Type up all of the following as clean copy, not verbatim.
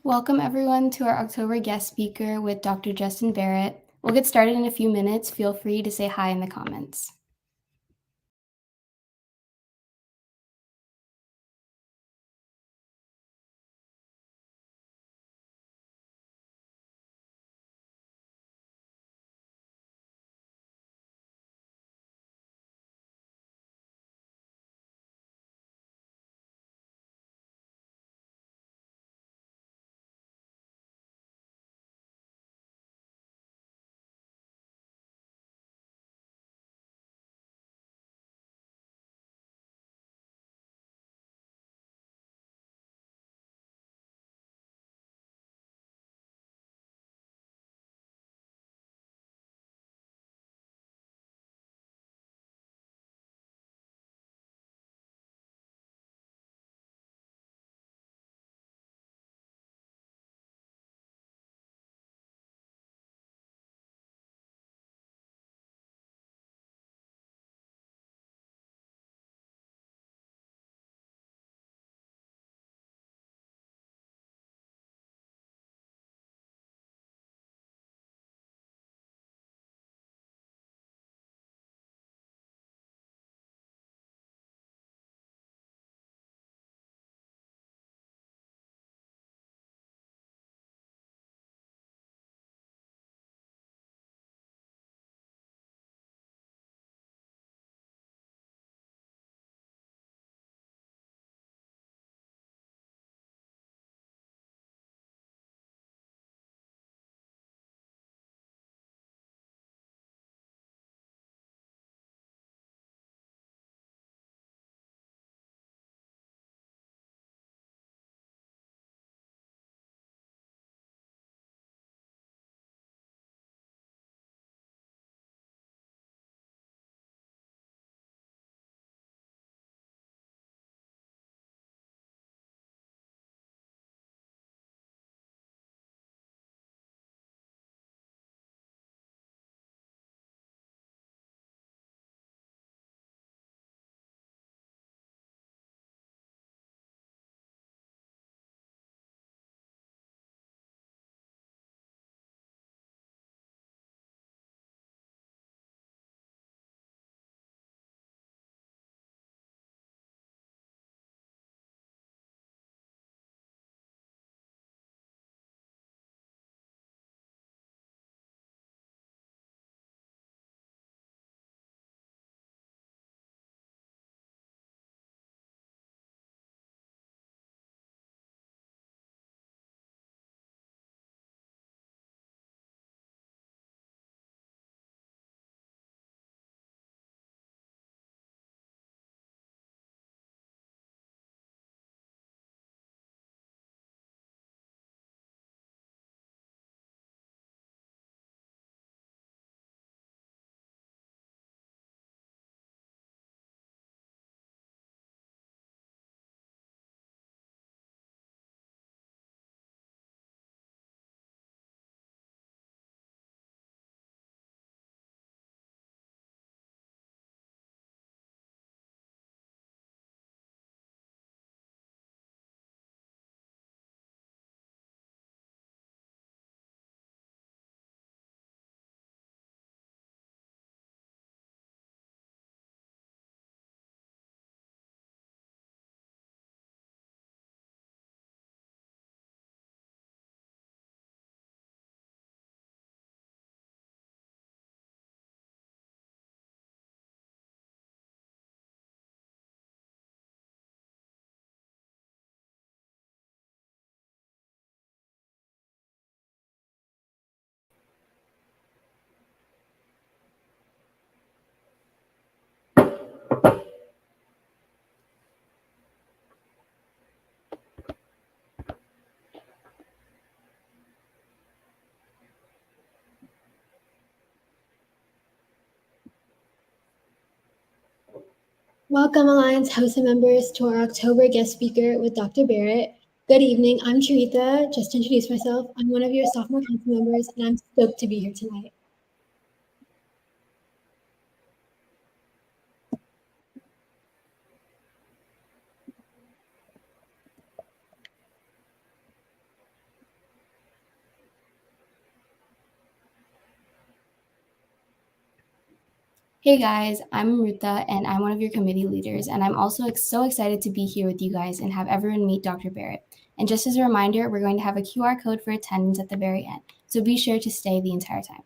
Welcome, everyone, to our October guest speaker with Dr. Justin Barrett. We'll get started in a few minutes. Feel free to say hi in the comments. Welcome, Alliance House members, to our October guest speaker with Dr. Barrett. Good evening. I'm Charitha. Just to introduce myself, I'm one of your sophomore council members, and I'm stoked to be here tonight. Hey guys, I'm Amrita and I'm one of your committee leaders, and I'm also so excited to be here with you guys and have everyone meet Dr. Barrett. And just as a reminder, we're going to have a QR code for attendance at the very end, so be sure to stay the entire time.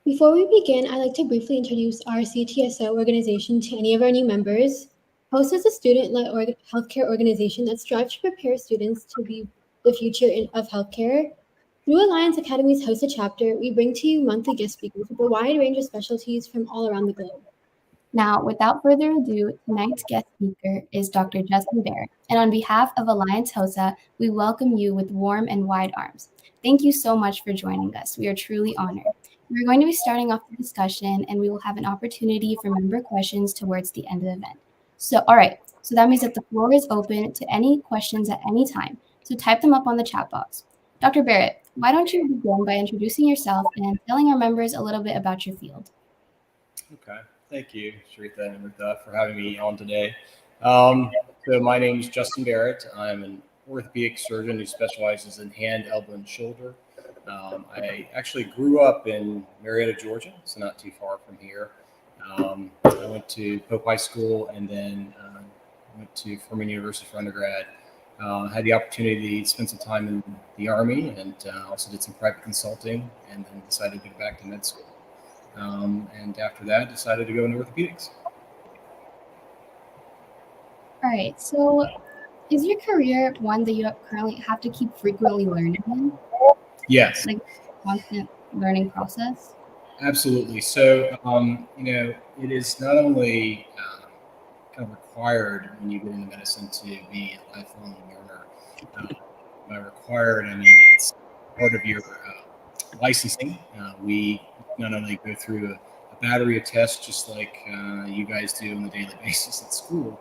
Before we begin, I'd like to briefly introduce our CTSO organization to any of our new members. HOST is a student-led healthcare organization that strives to prepare students to be the future of healthcare. Through Alliance Academy's HOSTA chapter, we bring to you monthly guest speakers with a wide range of specialties from all around the globe. Now, without further ado, tonight's guest speaker is Dr. Justin Barrett, and on behalf of Alliance HOSA, we welcome you with warm and wide arms. Thank you so much for joining us. We are truly honored. We're going to be starting off the discussion, and we will have an opportunity for member questions towards the end of the event. All right, so that means that the floor is open to any questions at any time, so type them up on the chat box. Dr. Barrett, why don't you begin by introducing yourself and telling our members a little bit about your field? Okay. Thank you, Sharita and Amrita, for having me on today. So my name is Justin Barrett. I'm an orthopedic surgeon who specializes in hand, elbow, and shoulder. I actually grew up in Marietta, Georgia, so not too far from here. I went to Pope High School and then went to Furman University for undergrad. Had the opportunity to spend some time in the Army and also did some private consulting and then decided to go back to med school. And after that, decided to go into orthopedics. All right. So, is your career one that you currently have to keep frequently learning in? Yes. Like constant learning process? Absolutely. So, it is not only kind of required when you get into medicine to be a lifelong learner. By required, I mean it's part of your licensing. We not only go through a battery of tests, just like you guys do on a daily basis at school.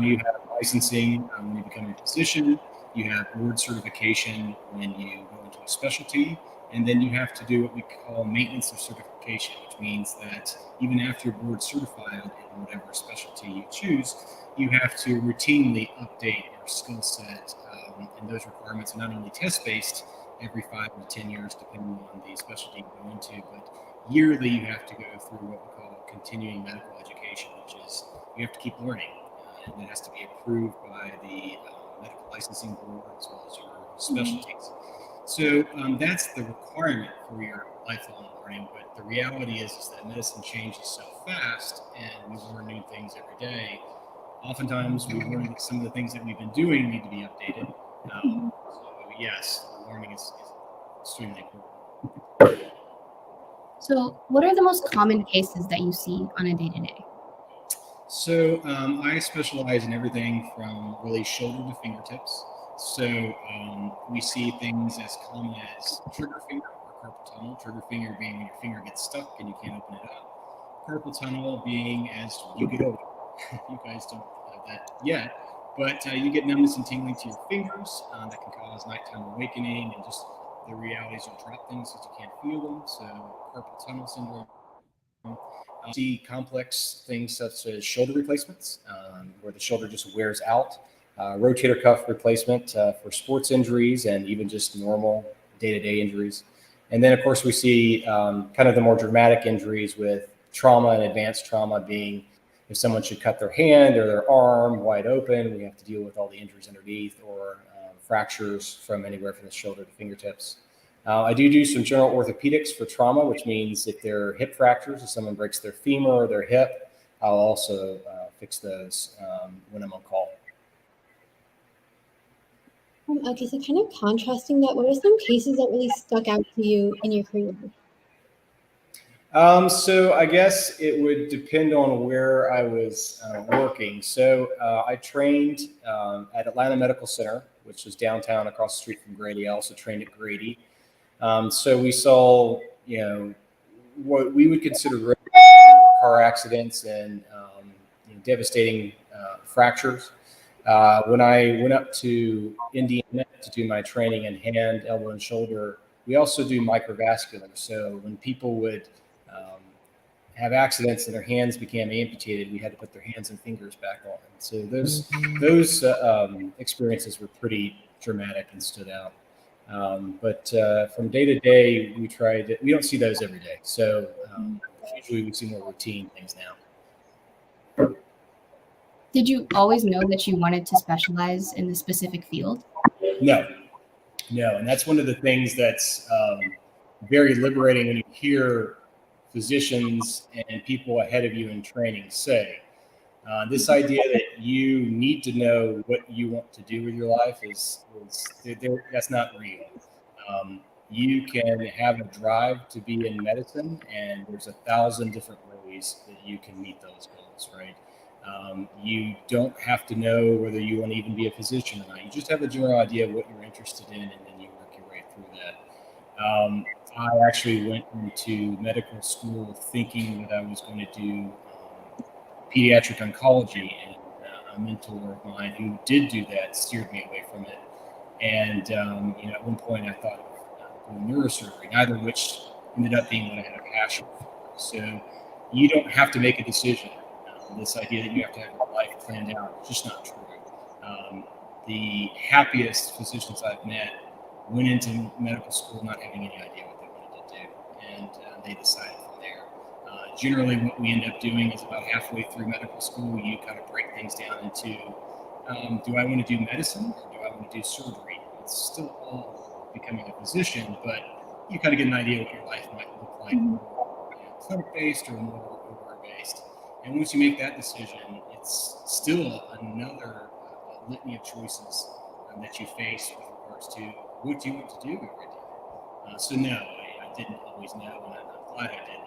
You have licensing when you become a physician. You have board certification when you go into a specialty. And then you have to do what we call maintenance of certification, which means that even after you're board certified in whatever specialty you choose, you have to routinely update your skill set. And those requirements are not only test-based every 5 to 10 years, depending on the specialty you go into, but yearly you have to go through what we call continuing medical education, which is you have to keep learning. And it has to be approved by the medical licensing board as well as your specialties. So that's the requirement for your lifelong learning. But the reality is that medicine changes so fast and we learn new things every day. Oftentimes we learn that some of the things that we've been doing need to be updated. So yes, learning is extremely important. So, what are the most common cases that you see on a day-to-day? So I specialize in everything from really shoulder to fingertips. So we see things as common as trigger finger or carpal tunnel. Trigger finger being when your finger gets stuck and you can't open it up. Carpal tunnel being as you get older. You guys don't have that yet, but you get numbness and tingling to your fingers that can cause nighttime awakening and just the realities you'll drop things because you can't feel them. So carpal tunnel syndrome. See complex things such as shoulder replacements, where the shoulder just wears out, rotator cuff replacement for sports injuries and even just normal day-to-day injuries. And then, of course, we see kind of the more dramatic injuries with trauma and advanced trauma being if someone should cut their hand or their arm wide open, we have to deal with all the injuries underneath or fractures from anywhere from the shoulder to fingertips. I do some general orthopedics for trauma, which means if there are hip fractures, if someone breaks their femur or their hip, I'll also fix those when I'm on call. Okay, so kind of contrasting that, what are some cases that really stuck out to you in your career? So I guess it would depend on where I was working. So I trained at Atlanta Medical Center, which is downtown across the street from Grady. I also trained at Grady. So we saw, what we would consider car accidents and devastating fractures. When I went up to Indiana to do my training in hand, elbow, and shoulder, we also do microvascular. So when people would have accidents and their hands became amputated, we had to put their hands and fingers back on. So those experiences were pretty dramatic and stood out. But from day to day, we don't see those every day. So usually we see more routine things now. Did you always know that you wanted to specialize in the specific field? No, and that's one of the things that's very liberating when you hear physicians and people ahead of you in training say, this idea that you need to know what you want to do with your life that's not real. You can have a drive to be in medicine, and there's 1,000 different ways that you can meet those goals, right? You don't have to know whether you want to even be a physician or not. You just have a general idea of what you're interested in, and then you work your way through that. I actually went into medical school thinking that I was going to do pediatric oncology, and a mentor of mine who did do that steered me away from it. And at one point I thought of doing neurosurgery, neither of which ended up being what I had a passion for. So you don't have to make a decision. This idea that you have to have your life planned out is just not true. The happiest physicians I've met went into medical school not having any idea what they wanted to do, and they decided from there. Generally, what we end up doing is about halfway through medical school, you kind of break things down into, do I want to do medicine or do I want to do surgery? It's still all becoming a physician, but you kind of get an idea what your life might look like, more clinic-based or more OR-based. And once you make that decision, it's still another litany of choices that you face with regards to what do you want to do every day. So no, I didn't always know, and I'm glad I didn't.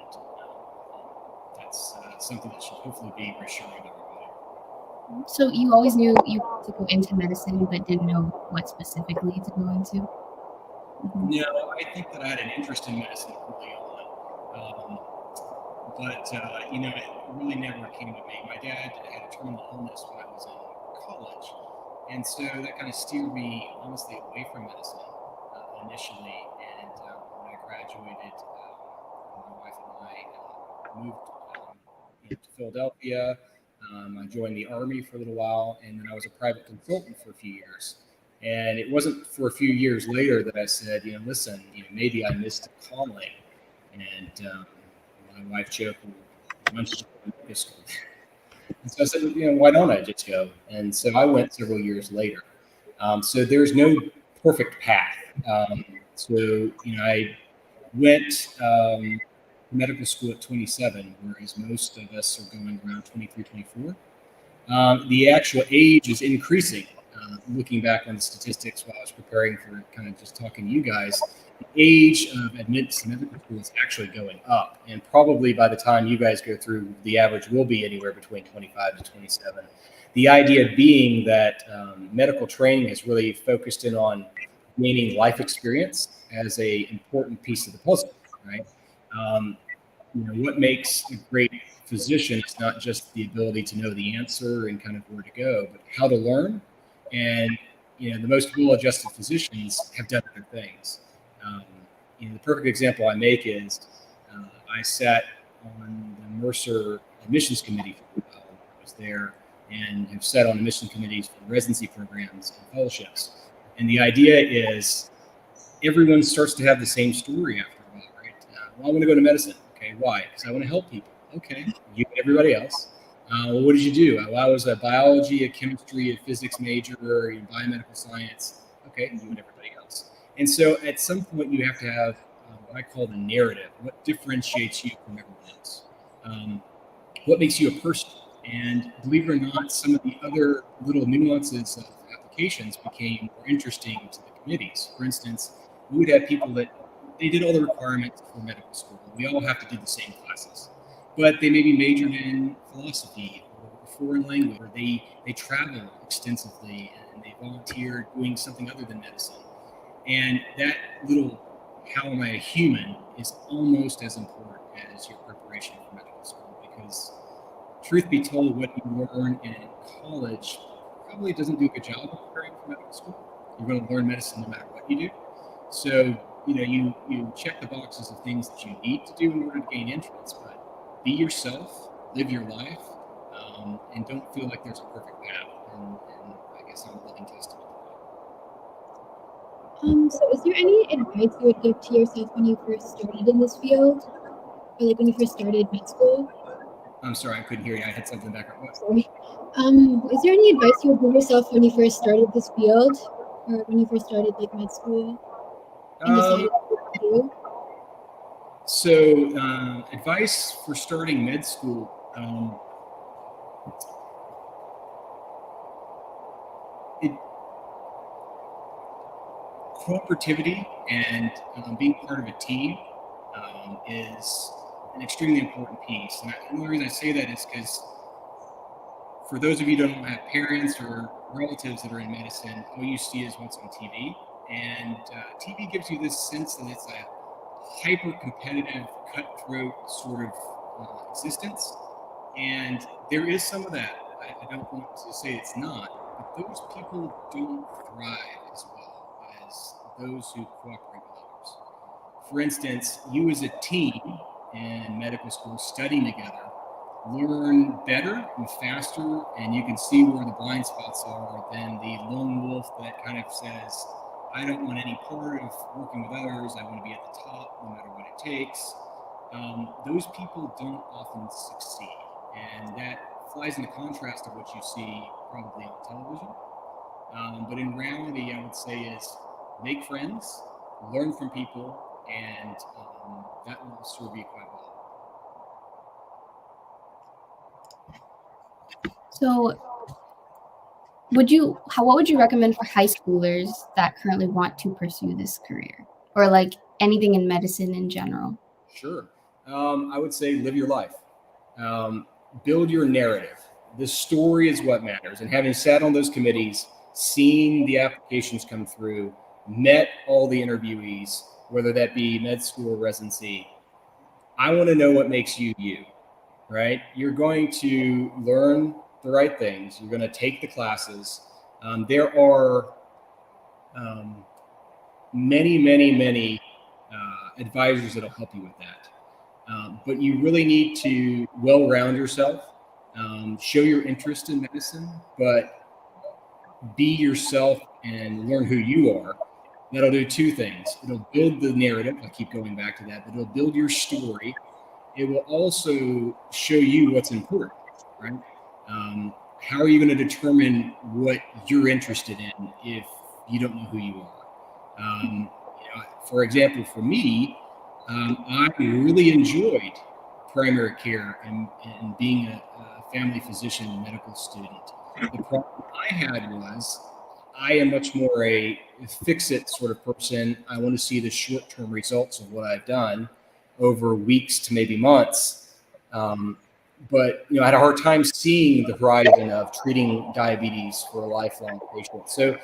That's something that should hopefully be reassuring to everybody. So you always knew you wanted to go into medicine, but didn't know what specifically to go into? No, I think that I had an interest in medicine early on. But it really never came to me. My dad had a terminal illness when I was in college, and so that kind of steered me, honestly, away from medicine initially. And when I graduated, my wife and I moved to Philadelphia. I joined the Army for a little while, and then I was a private consultant for a few years. And it wasn't for a few years later that I said, listen, maybe I missed a calling. And my wife joked, why don't you go to medical school? And so I said, why don't I just go? And so I went several years later. So there's no perfect path. I went to medical school at 27, whereas most of us are going around 23, 24. The actual age is increasing. Looking back on the statistics while I was preparing for kind of just talking to you guys, the age of admittance to medical school is actually going up. And probably by the time you guys go through, the average will be anywhere between 25 to 27. The idea being that medical training is really focused in on gaining life experience as a important piece of the puzzle, right? What makes a great physician is not just the ability to know the answer and kind of where to go, but how to learn. And the most well-adjusted physicians have done other things. The perfect example I make is I sat on the Mercer admissions committee for a while. I was there and have sat on admission committees for residency programs and fellowships. And the idea is everyone starts to have the same story after a while, right? I want to go to medicine. Okay, why? Because I want to help people. Okay, you and everybody else. Well, what did you do? Well, I was a biology, a chemistry, a physics major, in biomedical science. Okay, you and everybody else. And so at some point you have to have what I call the narrative. What differentiates you from everyone else? What makes you a person? And believe it or not, some of the other little nuances of applications became more interesting to the committees. For instance, we would have people that they did all the requirements for medical school. We all have to do the same classes, but they maybe majored in philosophy or foreign language, or they travel extensively and they volunteer doing something other than medicine. And that little how am I a human is almost as important as your preparation for medical school, because truth be told, what you learn in college probably doesn't do a good job of preparing for medical school. You're going to learn medicine no matter what you do. So, you check the boxes of things that you need to do in order to gain entrance, but be yourself, live your life, and don't feel like there's a perfect path. And I guess I'm a living testament So is there any advice you would give to yourself when you first started in this field? Or like when you first started med school? I'm sorry, I couldn't hear you. I had something back. Sorry. Is there any advice you would give yourself when you first started this field? Or when you first started like med school and decided what to do? So, advice for starting med school. Cooperativity and being part of a team is an extremely important piece. And the reason I say that is because for those of you who don't have parents or relatives that are in medicine, all you see is what's on TV. And TV gives you this sense that it's a hyper competitive, cutthroat sort of existence. And there is some of that. I don't want to say it's not, but those people don't thrive as well as those who cooperate with others. For instance, you as a team in medical school studying together learn better and faster, and you can see where the blind spots are than the lone wolf that kind of says, I don't want any part of working with others. I want to be at the top no matter what it takes. Those people don't often succeed. And that flies into contrast to what you see probably on television. But in reality, I would say is make friends, learn from people, and that will serve you quite well. So, what would you recommend for high schoolers that currently want to pursue this career, or like anything in medicine in general? Sure. I would say live your life. Build your narrative. The story is what matters. And having sat on those committees, seen the applications come through, met all the interviewees, whether that be med school or residency, I want to know what makes you you, right? You're going to learn the right things. You're going to take the classes. There are many advisors that'll help you with that. But you really need to well-round yourself, show your interest in medicine, but be yourself and learn who you are. That'll do two things. It'll build the narrative. I keep going back to that, but it'll build your story. It will also show you what's important, right? How are you going to determine what you're interested in if you don't know who you are? For example, for me, I really enjoyed primary care and being a family physician medical student. The problem I had was I am much more a fix-it sort of person. I want to see the short-term results of what I've done over weeks to maybe months. But I had a hard time seeing the horizon of treating diabetes for a lifelong patient. So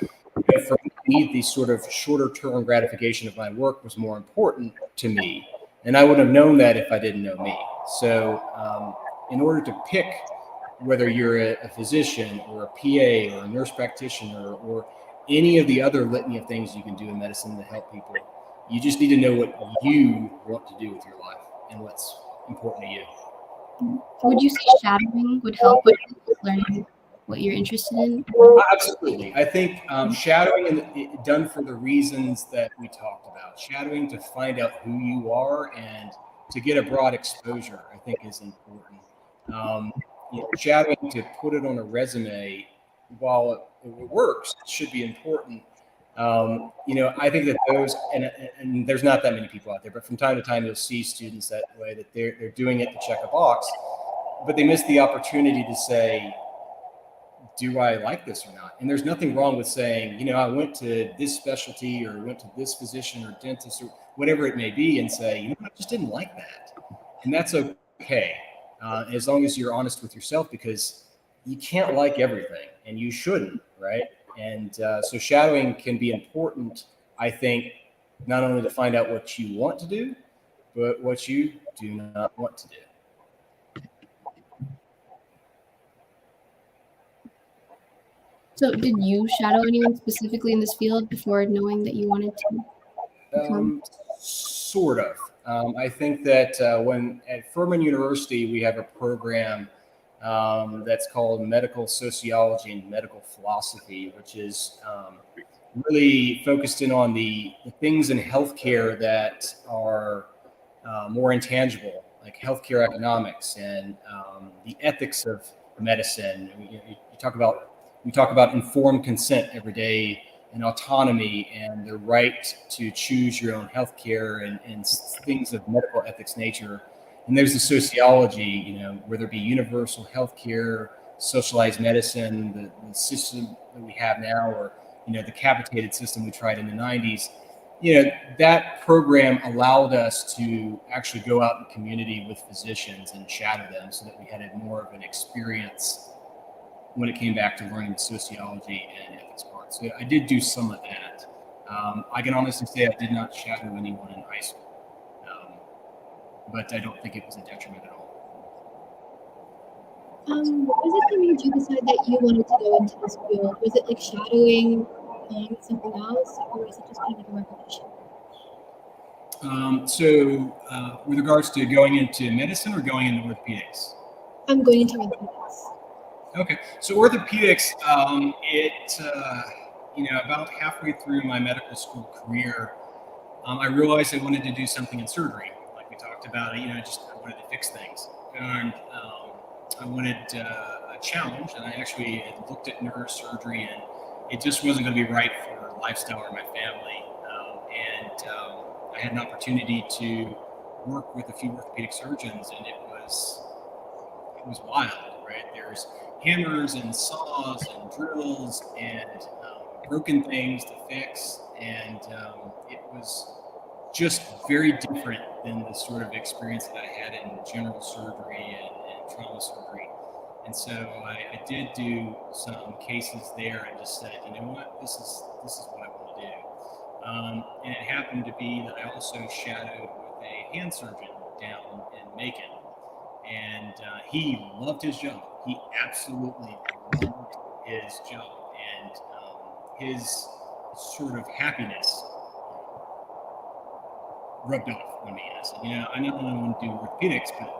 for me, the sort of shorter-term gratification of my work was more important to me. And I wouldn't have known that if I didn't know me. So in order to pick whether you're a physician or a PA or a nurse practitioner or any of the other litany of things you can do in medicine to help people, you just need to know what you want to do with your life and what's important to you. Would you say shadowing would help with learning what you're interested in? Absolutely. I think shadowing done for the reasons that we talked about. Shadowing to find out who you are and to get a broad exposure, I think is important. Shadowing to put it on a resume, while it works, it should be important. I think that those, and there's not that many people out there, but from time to time you'll see students that way, that they're doing it to check a box, but they miss the opportunity to say, do I like this or not? And there's nothing wrong with saying, I went to this specialty or went to this physician or dentist or whatever it may be, and say, I just didn't like that. And that's okay. As long as you're honest with yourself, because you can't like everything and you shouldn't, right? And so shadowing can be important, I think, not only to find out what you want to do, but what you do not want to do. So did you shadow anyone specifically in this field before knowing that you wanted to become? Sort of. I think that when at Furman University, we have a program that's called Medical Sociology and Medical Philosophy, which is really focused in on the things in healthcare that are more intangible, like healthcare economics and the ethics of medicine. We talk about informed consent every day, and autonomy, and the right to choose your own healthcare, and things of medical ethics nature. And there's the sociology, whether it be universal healthcare, socialized medicine, the system that we have now, or the capitated system we tried in the 90s. That program allowed us to actually go out in the community with physicians and shadow them, so that we had more of an experience when it came back to learning the sociology and ethics part. So I did do some of that. I can honestly say I did not shadow anyone in high school, but I don't think it was a detriment at all. What was it that made you decide that you wanted to go into this field? Was it like shadowing something else, or was it just kind of like a recognition? With regards to going into medicine or going into orthopedics? I'm going into orthopedics. Okay, so orthopedics, about halfway through my medical school career, I realized I wanted to do something in surgery, like we talked about. I wanted to fix things, and I wanted a challenge. And I actually had looked at neurosurgery, and it just wasn't going to be right for lifestyle or my family. I had an opportunity to work with a few orthopedic surgeons, and it was wild, right? There's hammers and saws and drills and broken things to fix, and it was just very different than the sort of experience that I had in general surgery and trauma surgery. And so I did do some cases there and just said, you know what, this is what I want to do. And it happened to be that I also shadowed with a hand surgeon down in Macon. And he loved his job. He absolutely loved his job. And his sort of happiness rubbed off on me. And I said, I not only want to do orthopedics, but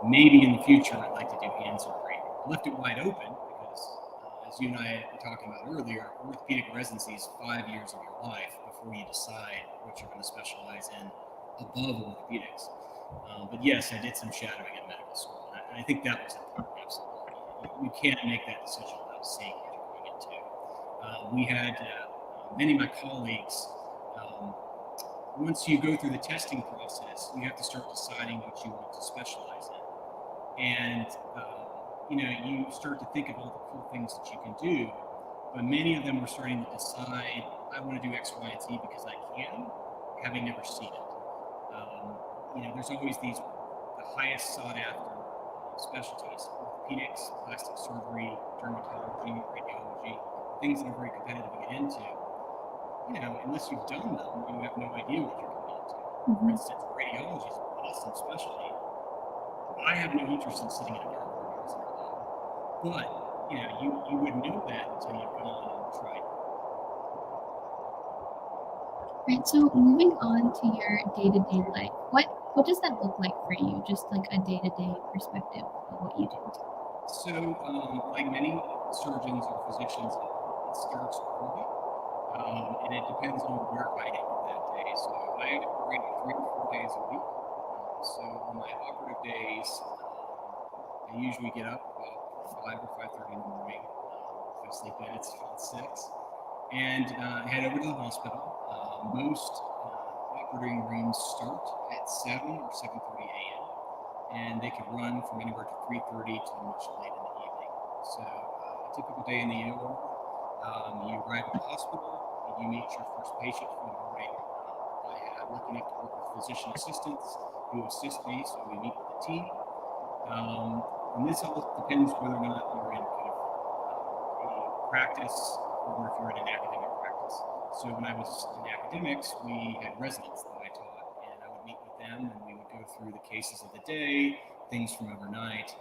maybe in the future I'd like to do hand surgery. I left it wide open because, as you and I were talking about earlier, orthopedic residency is 5 years of your life before you decide what you're going to specialize in above orthopedics. But yes, I did some shadowing in medical school, and I think that was important. Absolutely, you can't make that decision without seeing what you're going into. We had many of my colleagues. Once you go through the testing process, you have to start deciding what you want to specialize in, and you start to think of all the cool things that you can do. But many of them were starting to decide, I want to do X, Y, and Z because I can, having never seen it. There's always the highest sought after specialties: orthopedics, plastic surgery, dermatology, radiology, things that are very competitive to get into. Unless you've done them, you have no idea what you're going into. For instance, radiology is an awesome specialty. I have no interest in sitting in a dark room all day long. But, you wouldn't know that until you've gone and tried. Right. So moving on to your day-to-day life, what does that look like for you? Just like a day-to-day perspective of what you do. So, like many surgeons or physicians, it starts early, and it depends on where I am that day. So I operate 3 to 4 days a week. So on my operative days, I usually get up about 5 or 5:30 in the morning. If I sleep in, it's about 6, and head over to the hospital. Most operating rooms start at 7 or 7:30 a.m. and they can run from anywhere to 3:30 to much late in the evening. So a typical day in the ER, you arrive at the hospital, you meet your first patient for the morning. I am lucky enough to work with physician assistants who assist me, so we meet with the team. And this all depends whether or not you're in kind of a practice or if you're in an academic practice. So when I was in academics, we had residents that I taught, and I would meet with them, and we would go through the cases of the day, things from overnight.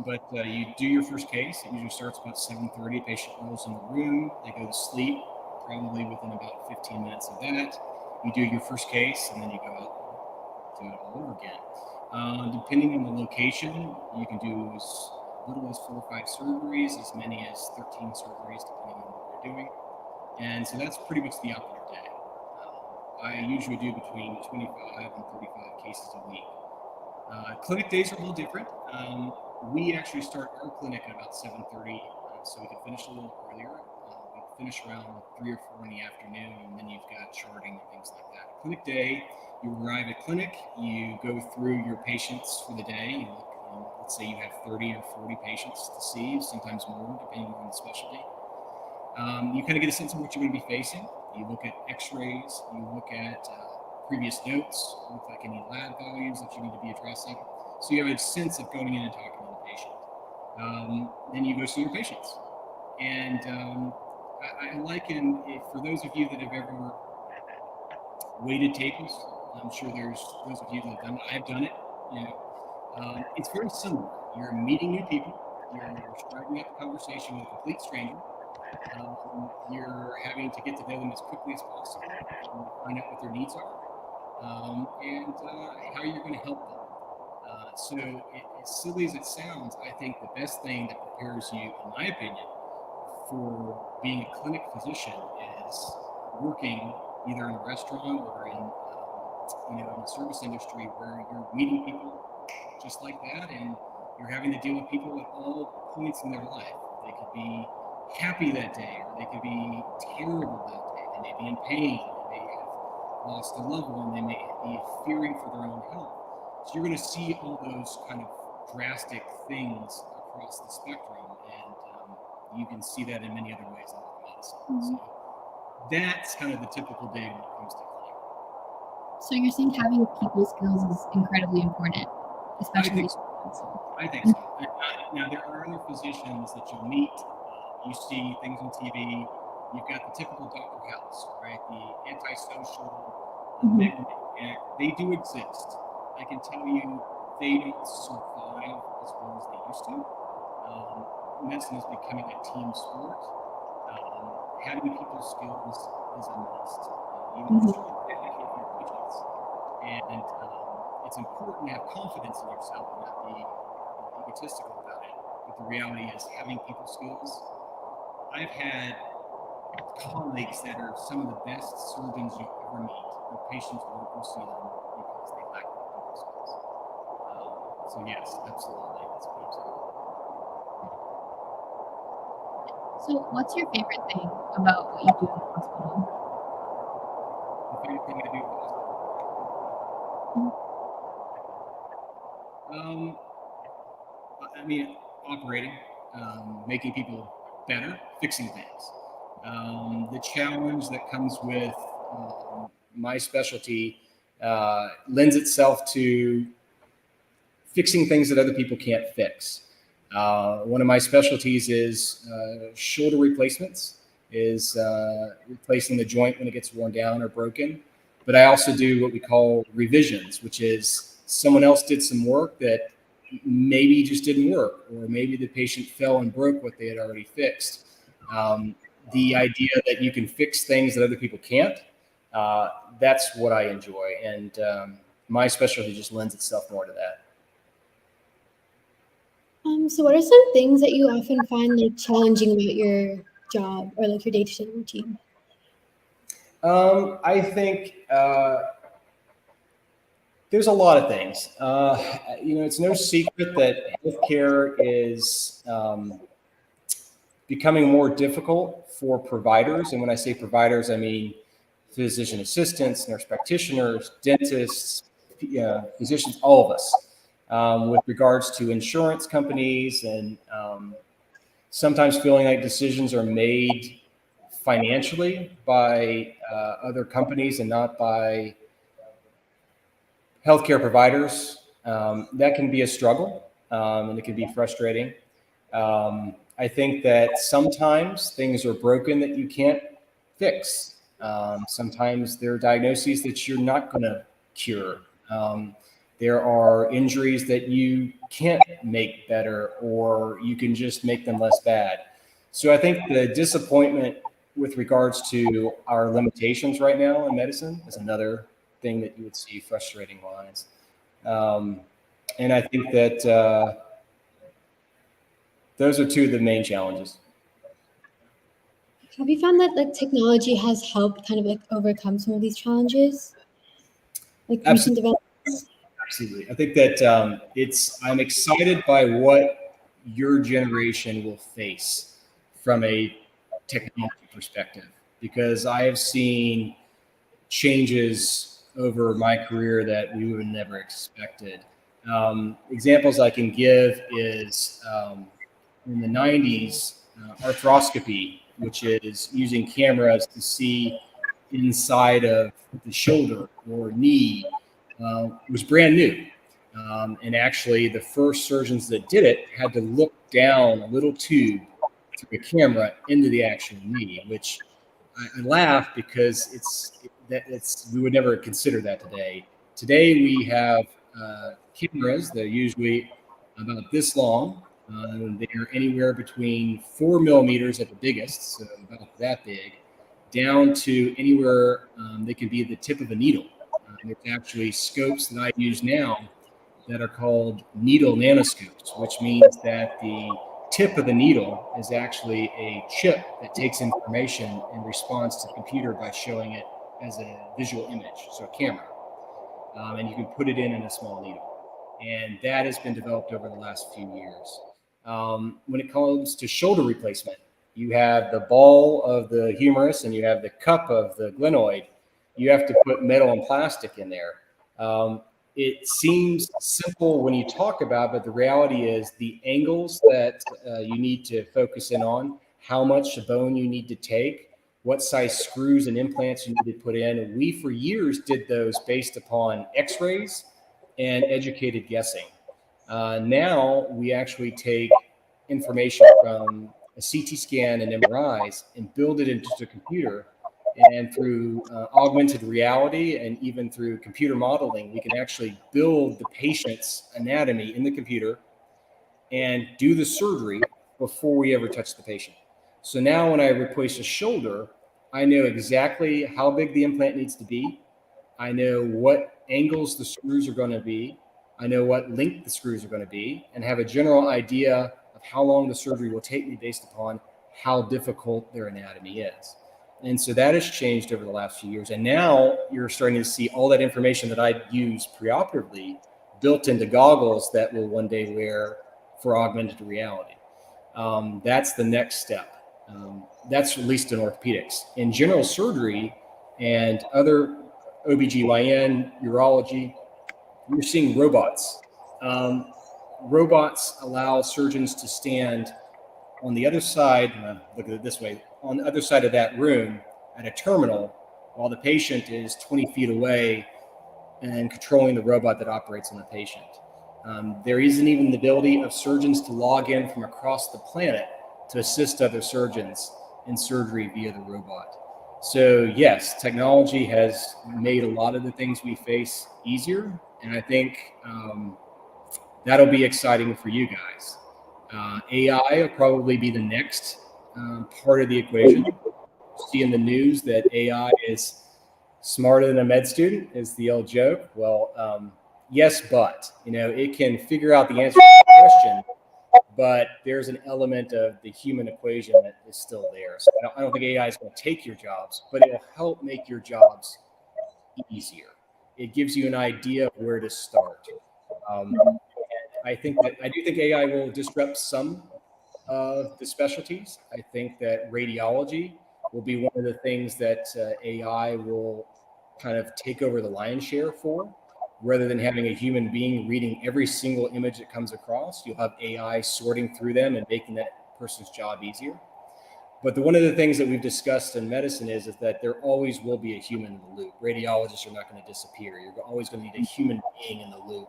But you do your first case. It usually starts about 7:30. Patient rolls in the room. They go to sleep, probably within about 15 minutes of that. You do your first case, and then you go out and do it all over again. Depending on the location, you can do as little as 4 or 5 surgeries, as many as 13 surgeries, depending on what you're doing. And so that's pretty much the operative day. I usually do between 25 and 35 cases a week. Clinic days are a little different. We actually start our clinic at about 7:30, so we can finish a little earlier. We finish around 3 or 4 in the afternoon, and then you've got charting and things like that. Clinic day, you arrive at clinic, you go through your patients for the day. You look, let's say you have 30 or 40 patients to see, sometimes more, depending on the specialty. You kind of get a sense of what you're going to be facing. You look at x-rays, you look at previous notes, look like any lab values that you need to be addressing. So you have a sense of going in and talking to the patient. Then you go see your patients. And I liken, for those of you that have ever waited tables, I'm sure there's those of you that have done it. I've done it. It's very similar. You're meeting new people. You're striking up a conversation with a complete stranger. You're having to get to know them as quickly as possible, find out what their needs are, and how you're going to help them. So as silly as it sounds, I think the best thing that prepares you, in my opinion, for being a clinic physician is working either in a restaurant or in the service industry where you're meeting people just like that, and you're having to deal with people at all points in their life. They could be happy that day, or they could be terrible that day. They may be in pain. They may have lost a loved one. They may be fearing for their own health. So you're going to see all those kind of drastic things across the spectrum, and you can see that in many other ways in medicine. Mm-hmm. So that's kind of the typical day when it comes to clinic. So you're saying having people skills is incredibly important, especially. I think so. Now there are other physicians that you'll meet. You see things on TV. You've got the typical Dr. House, right? The antisocial, they do exist. I can tell you they don't survive as well as they used to. Medicine is becoming a team sport. Having people skills is a must. You need to educate your patients. And it's important to have confidence in yourself and not be egotistical about it. But the reality is having people skills. I've had colleagues that are some of the best surgeons you ever meet. Their patients won't go see them because they lack people skills. So yes, absolutely. That's what I'm saying. So what's your favorite thing about what you do in the hospital? The favorite thing I do in the hospital? I mean, operating, making people better, fixing things. The challenge that comes with my specialty lends itself to fixing things that other people can't fix. One of my specialties is shoulder replacements, is replacing the joint when it gets worn down or broken. But I also do what we call revisions, which is someone else did some work that maybe just didn't work, or maybe the patient fell and broke what they had already fixed. The idea that you can fix things that other people can't, that's what I enjoy. And my specialty just lends itself more to that. So what are some things that you often find like challenging about your job or like your day-to-day routine? I think there's a lot of things. It's no secret that healthcare is becoming more difficult for providers. And when I say providers, I mean physician assistants, nurse practitioners, dentists, physicians, all of us, with regards to insurance companies and sometimes feeling like decisions are made financially by other companies and not by healthcare providers. That can be a struggle, and it can be frustrating. I think that sometimes things are broken that you can't fix. Sometimes there are diagnoses that you're not going to cure. There are injuries that you can't make better, or you can just make them less bad. So I think the disappointment with regards to our limitations right now in medicine is another thing that you would see frustrating wise. And I think that those are two of the main challenges. Have you found that like technology has helped kind of like overcome some of these challenges? Like recent Absolutely. developments? Absolutely. I think that I'm excited by what your generation will face from a technology perspective, because I have seen changes over my career that we would have never expected. Examples I can give is in the 90s, arthroscopy, which is using cameras to see inside of the shoulder or knee, was brand new. And actually, the first surgeons that did it had to look down a little tube through a camera into the actual knee, which I laugh because we would never consider that today. Today we have cameras that are usually about this long. They're anywhere between 4 millimeters at the biggest, so about that big, down to anywhere they can be at the tip of a needle. There's actually scopes that I use now that are called needle nanoscopes, which means that the tip of the needle is actually a chip that takes information and responds to the computer by showing it as a visual image, so a camera. And you can put it in a small needle. And that has been developed over the last few years. When it comes to shoulder replacement, you have the ball of the humerus and you have the cup of the glenoid. You have to put metal and plastic in there. It seems simple when you talk about, but the reality is the angles that you need to focus in on, how much bone you need to take, what size screws and implants you need to put in. And we, for years, did those based upon x-rays and educated guessing. Now we actually take information from a CT scan and MRIs and build it into the computer. And through augmented reality and even through computer modeling, we can actually build the patient's anatomy in the computer and do the surgery before we ever touch the patient. So now when I replace a shoulder, I know exactly how big the implant needs to be. I know what angles the screws are going to be. I know what length the screws are going to be, and have a general idea of how long the surgery will take me based upon how difficult their anatomy is. And so that has changed over the last few years. And now you're starting to see all that information that I use preoperatively built into goggles that will one day wear for augmented reality. That's the next step. That's at least in orthopedics. In general surgery and other OBGYN, urology, you're seeing robots. Robots allow surgeons to stand on the other side, look at it this way, on the other side of that room at a terminal while the patient is 20 feet away and controlling the robot that operates on the patient. There isn't even the ability of surgeons to log in from across the planet to assist other surgeons in surgery via the robot. So yes, technology has made a lot of the things we face easier, and I think that'll be exciting for you guys. AI will probably be the next part of the equation. See in the news that AI is smarter than a med student is the old joke. Well, yes, but it can figure out the answer to the question, but there's an element of the human equation that is still there. So I don't think AI is going to take your jobs, but it will help make your jobs easier. It gives you an idea of where to start. I do think AI will disrupt some of the specialties. I think that radiology will be one of the things that AI will kind of take over the lion's share for, rather than having a human being reading every single image that comes across. You'll have AI sorting through them and making that person's job easier. But one of the things that we've discussed in medicine is that there always will be a human in the loop. Radiologists are not going to disappear. You're always going to need a human being in the loop,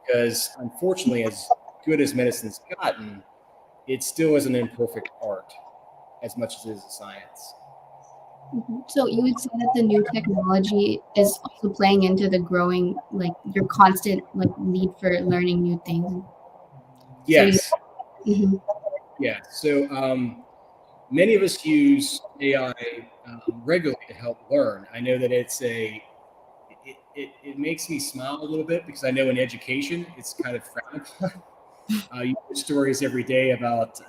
because unfortunately, as good as medicine's gotten, it still is an imperfect art as much as it is a science. So you would say that the new technology is also playing into the growing, your constant need for learning new things. Yes. Mm-hmm. Yeah. So many of us use AI regularly to help learn. I know that it makes me smile a little bit, because I know in education it's kind of frowned upon. You hear stories every day about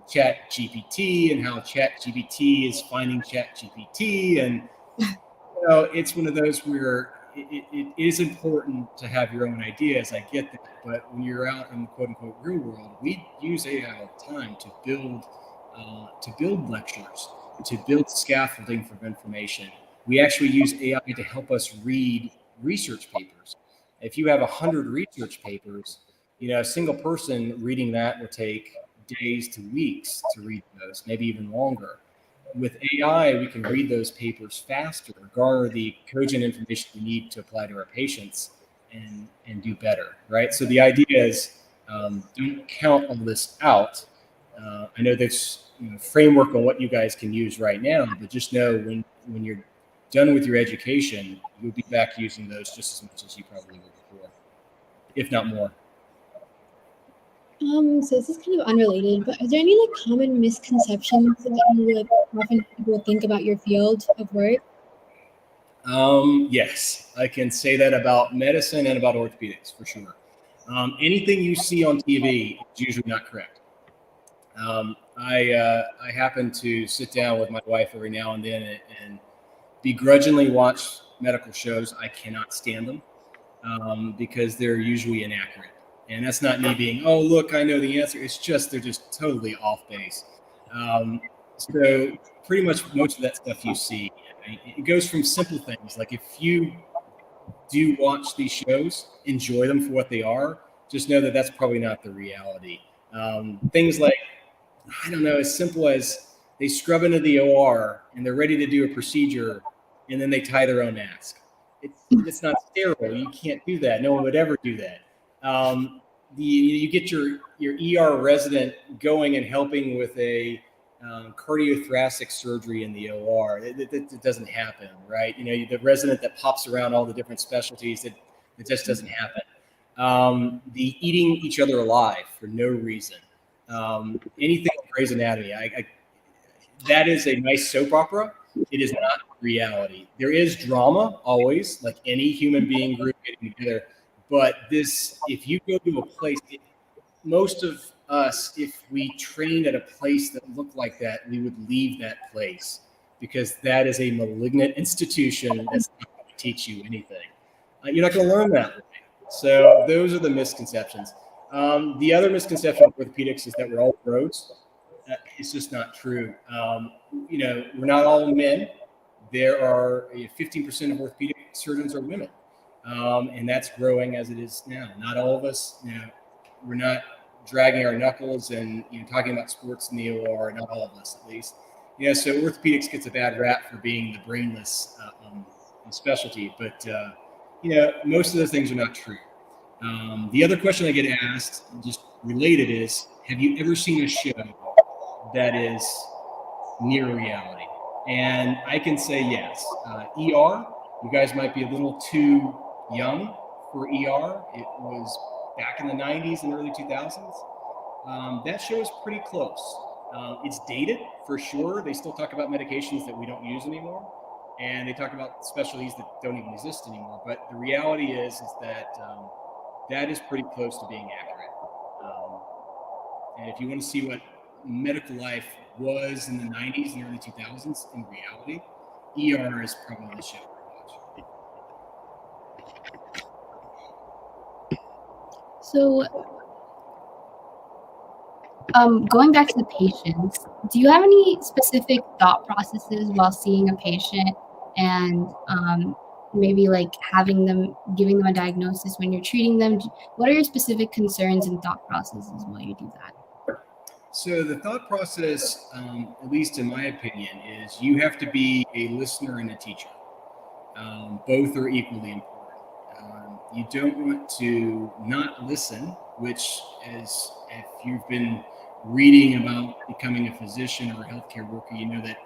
Chat GPT and how Chat GPT is finding Chat GPT. And it's one of those where it is important to have your own ideas. I get that. But when you're out in the quote unquote real world, we use AI all the time to build lectures, to build scaffolding for information. We actually use AI to help us read research papers. If you have 100 research papers, a single person reading that will take days to weeks to read those, maybe even longer. With AI, we can read those papers faster, garner the cogent information we need to apply to our patients and do better, right? So the idea is don't count all this out. I know there's framework on what you guys can use right now, but just know when you're done with your education, you'll be back using those just as much as you probably were before, if not more. So this is kind of unrelated, but are there any common misconceptions that you often people think about your field of work? Yes, I can say that about medicine and about orthopedics for sure. Anything you see on TV is usually not correct. I happen to sit down with my wife every now and then and begrudgingly watch medical shows. I cannot stand them because they're usually inaccurate. And that's not me being, oh, look, I know the answer. It's just they're just totally off base. So pretty much most of that stuff you see, it goes from simple things. Like if you do watch these shows, enjoy them for what they are, just know that that's probably not the reality. Things like, I don't know, as simple as they scrub into the OR and they're ready to do a procedure and then they tie their own mask. It's not sterile. You can't do that. No one would ever do that. You get your ER resident going and helping with a cardiothoracic surgery in the OR. It doesn't happen, right? The resident that pops around all the different specialties, it just doesn't happen. The eating each other alive for no reason. Anything like Grey's Anatomy, that is a nice soap opera. It is not reality. There is drama always, like any human being group getting together. But if you go to a place, most of us, if we trained at a place that looked like that, we would leave that place because that is a malignant institution that's not going to teach you anything. You're not going to learn that way. So those are the misconceptions. The other misconception with orthopedics is that we're all pros. It's just not true. We're not all men. There are 15% of orthopedic surgeons are women. And that's growing as it is now. Not all of us, we're not dragging our knuckles and talking about sports in the OR, not all of us at least. So orthopedics gets a bad rap for being the brainless specialty, but most of those things are not true. The other question I get asked, just related, is have you ever seen a show that is near reality? And I can say yes. ER, you guys might be a little too young for ER. It was back in the 90s and early 2000s. That show is pretty close. It's dated for sure. They still talk about medications that we don't use anymore. And they talk about specialties that don't even exist anymore. But the reality is that that is pretty close to being accurate. And if you want to see what medical life was in the 90s and early 2000s in reality, ER is probably the show. So, going back to the patients, do you have any specific thought processes while seeing a patient and maybe giving them a diagnosis when you're treating them? What are your specific concerns and thought processes while you do that? So the thought process, at least in my opinion, is you have to be a listener and a teacher. Both are equally important. You don't want to not listen, which is, if you've been reading about becoming a physician or a healthcare worker, you know that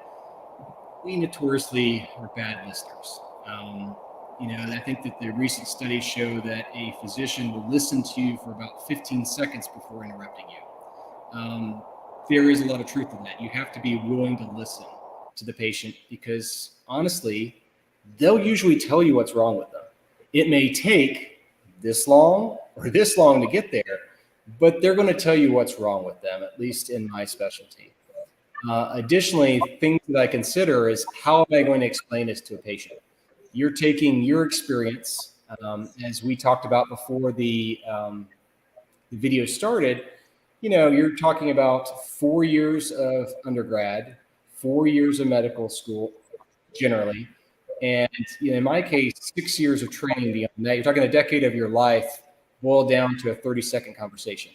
we notoriously are bad listeners. I think that the recent studies show that a physician will listen to you for about 15 seconds before interrupting you. There is a lot of truth in that. You have to be willing to listen to the patient because honestly, they'll usually tell you what's wrong with them. It may take this long or this long to get there, but they're going to tell you what's wrong with them, at least in my specialty. Additionally, things that I consider is how am I going to explain this to a patient? You're taking your experience, as we talked about before the video started, you're talking about 4 years of undergrad, 4 years of medical school, generally. And in my case, 6 years of training beyond that. You're talking a decade of your life boiled down to a 30-second conversation.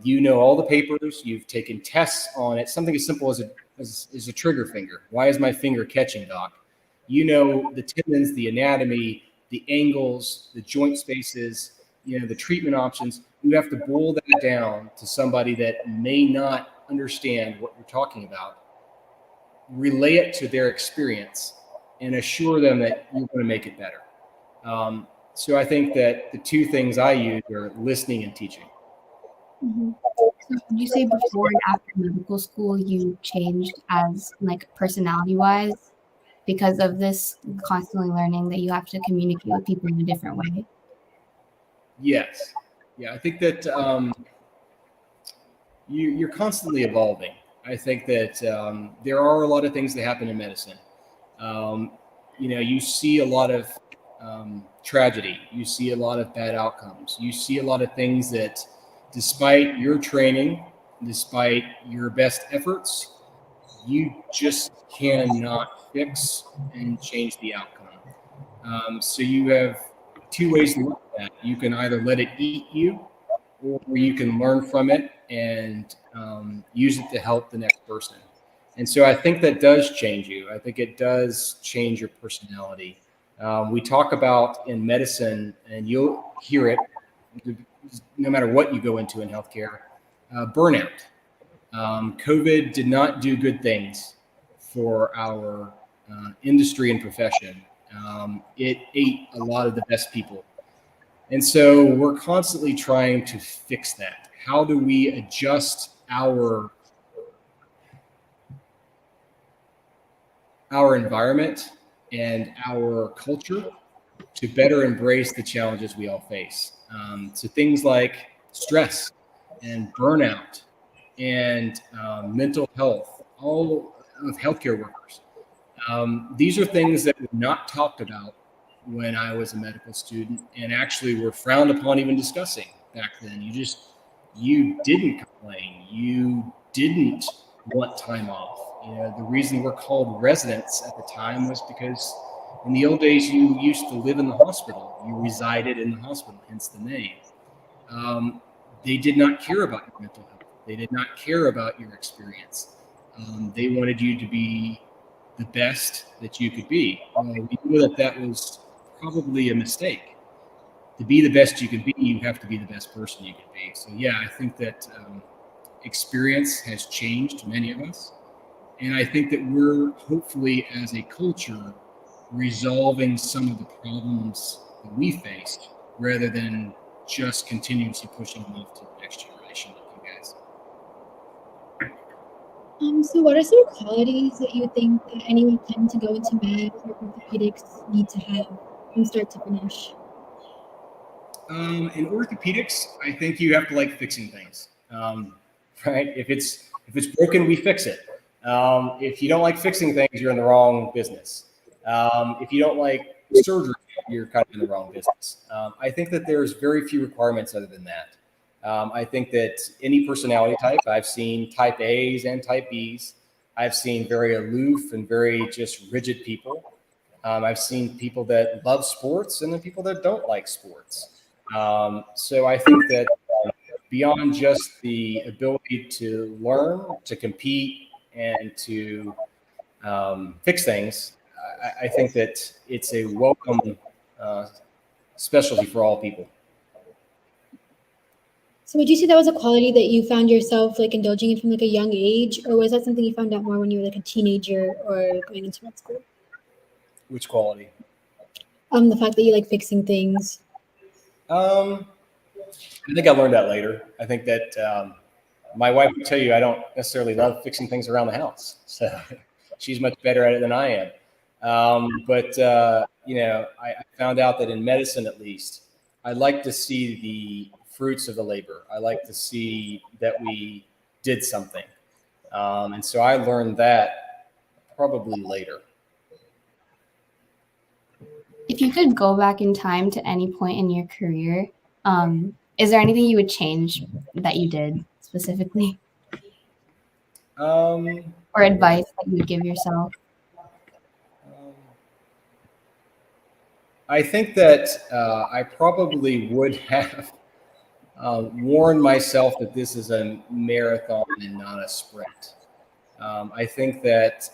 You know all the papers. You've taken tests on it. Something as simple as a trigger finger. Why is my finger catching, doc? You know the tendons, the anatomy, the angles, the joint spaces, the treatment options. You have to boil that down to somebody that may not understand what you're talking about, relay it to their experience, and assure them that you're going to make it better. So I think that the two things I use are listening and teaching. Mm-hmm. So would you say before and after medical school you changed as like personality-wise because of this constantly learning that you have to communicate with people in a different way? Yes. Yeah, I think that you're constantly evolving. I think that there are a lot of things that happen in medicine. You see a lot of tragedy. You see a lot of bad outcomes. You see a lot of things that, despite your training, despite your best efforts, you just cannot fix and change the outcome. So you have two ways to look at that. You can either let it eat you, or you can learn from it and use it to help the next person. And so I think that does change you. I think it does change your personality. We talk about in medicine, and you'll hear it no matter what you go into in healthcare, burnout. COVID did not do good things for our industry and profession. It ate a lot of the best people. And so we're constantly trying to fix that. How do we adjust our environment and our culture to better embrace the challenges we all face? So things like stress and burnout and mental health, all of healthcare workers. These are things that were not talked about when I was a medical student, and actually were frowned upon even discussing back then. You didn't complain. You didn't want time off. The reason we're called residents at the time was because in the old days, you used to live in the hospital. You resided in the hospital, hence the name. They did not care about your mental health. They did not care about your experience. They wanted you to be the best that you could be. We knew that was probably a mistake. To be the best you can be, you have to be the best person you can be. So yeah, I think that experience has changed many of us. And I think that we're hopefully, as a culture, resolving some of the problems that we faced rather than just continuously pushing them off to the next generation like you guys. So what are some qualities that you think that anyone planning to go into med or orthopedics need to have from start to finish? In orthopedics, I think you have to like fixing things, right? If it's broken, we fix it. If you don't like fixing things, you're in the wrong business. If you don't like surgery, you're kind of in the wrong business. I think that there's very few requirements other than that. I think that any personality type, I've seen type A's and type B's. I've seen very aloof and very just rigid people. I've seen people that love sports and then people that don't like sports. So I think that beyond just the ability to learn, to compete, and to fix things, I think that it's a welcome specialty for all people. So would you say that was a quality that you found yourself like indulging in from like a young age, or was that something you found out more when you were like a teenager or going into med school? Which quality? The fact that you like fixing things. I think I learned that later. I think that my wife would tell you I don't necessarily love fixing things around the house. So she's much better at it than I am. I found out that in medicine, at least, I like to see the fruits of the labor. I like to see that we did something. And so I learned that probably later. If you could go back in time to any point in your career, is there anything you would change that you did specifically, or advice that you would give yourself? I think that I probably would have warned myself that this is a marathon and not a sprint. I think that,